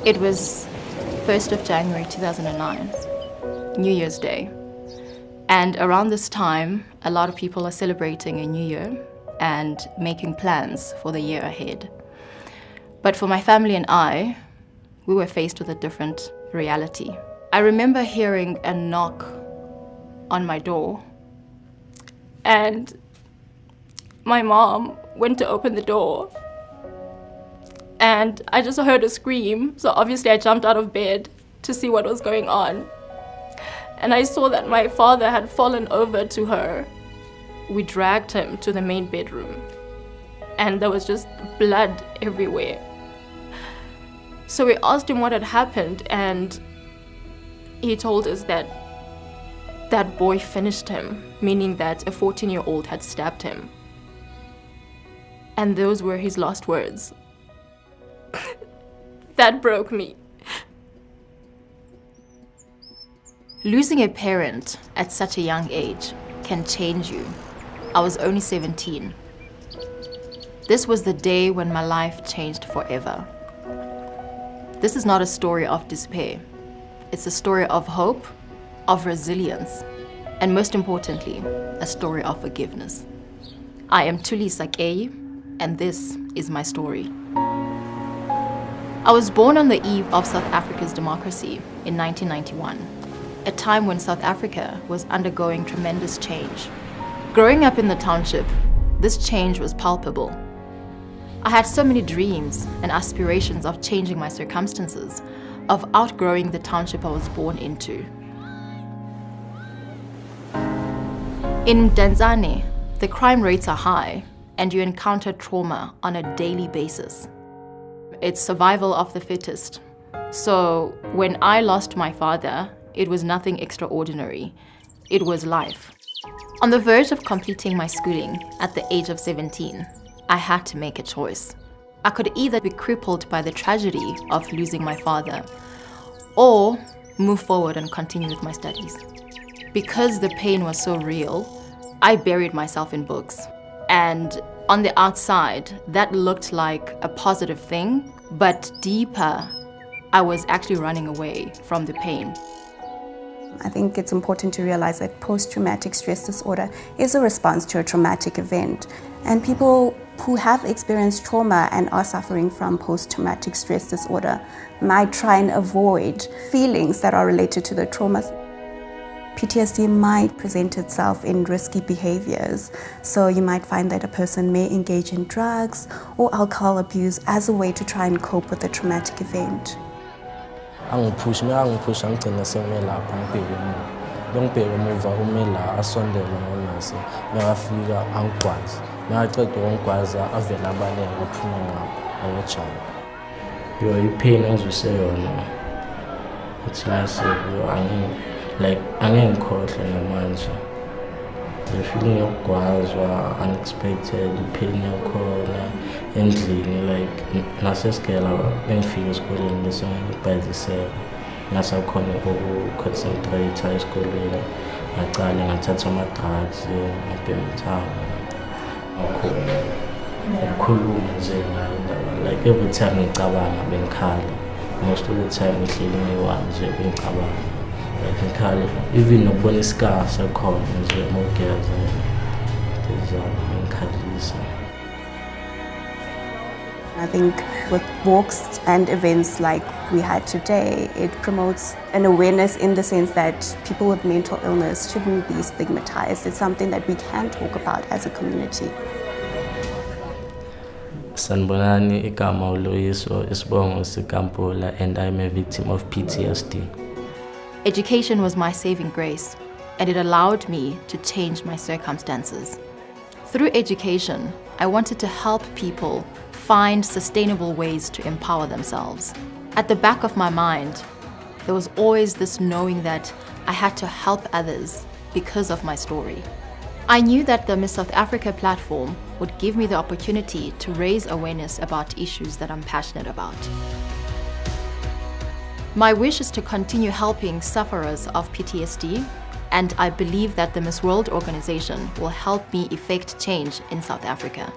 It was 1st of January 2009, New Year's Day. And around this time, a lot of people are celebrating a new year and making plans for the year ahead. But for my family and I, we were faced with a different reality. I remember hearing a knock on my door, and my mom went to open the door, and I just heard a scream. So obviously I jumped out of bed to see what was going on. And I saw that my father had fallen over to her. We dragged him to the main bedroom, and there was just blood everywhere. So we asked him what had happened, and he told us that that boy finished him, meaning that a 14-year-old had stabbed him. And those were his last words. That broke me. Losing a parent at such a young age can change you. I was only 17. This was the day when my life changed forever. This is not a story of despair. It's a story of hope, of resilience, and most importantly, a story of forgiveness. I am Thulisa, and this is my story. I was born on the eve of South Africa's democracy in 1991, a time when South Africa was undergoing tremendous change. Growing up in the township, this change was palpable. I had so many dreams and aspirations of changing my circumstances, of outgrowing the township I was born into. In Danzane, the crime rates are high, and you encounter trauma on a daily basis. It's survival of the fittest. So when I lost my father, it was nothing extraordinary. It was life. On the verge of completing my schooling at the age of 17, I had to make a choice. I could either be crippled by the tragedy of losing my father, or move forward and continue with my studies. Because the pain was so real, I buried myself in books. And on the outside, that looked like a positive thing, but deeper, I was actually running away from the pain. I think it's important to realize that post-traumatic stress disorder is a response to a traumatic event. And people who have experienced trauma and are suffering from post-traumatic stress disorder might try and avoid feelings that are related to the trauma. PTSD might present itself in risky behaviors. So you might find that a person may engage in drugs or alcohol abuse as a way to try and cope with the traumatic event. Angipush angigcina sengilapha ngibheke emuva umela asondela ngonasi ngafika angikwazi ngaqeda ukungikwaza avela abanele baphuma ngapha ayejana yo ipain engizuseyona it's like angengikhohle namanje the feeling yokugwazwa unexpected ipain yakhona endlini like nasesikela bengifika esikoleni bese ngibhaziseka ngasakhona ukuconcentrate esikoleni ngaqala ngathatha ama-drugs ngibhemthanga ukukhuluma nje ngayo like every time ngicabanga bengikhala most of the time ngihleli ngiyi-one nje bengicabanga like ngikhala even nokubona isikar sakhona nje mogeza ngikhalisa. I think with walks and events like we had today, it promotes an awareness in the sense that people with mental illness shouldn't be stigmatized. It's something that we can talk about as a community. Sanibonani, igama uLoyiso isibongo sikaMpula, and I'm a victim of PTSD. Education was my saving grace, and it allowed me to change my circumstances. Through education, I wanted to help people find sustainable ways to empower themselves. At the back of my mind, there was always this knowing that I had to help others because of my story. I knew that the Miss South Africa platform would give me the opportunity to raise awareness about issues that I'm passionate about. My wish is to continue helping sufferers of PTSD, and I believe that the Miss World organization will help me effect change in South Africa.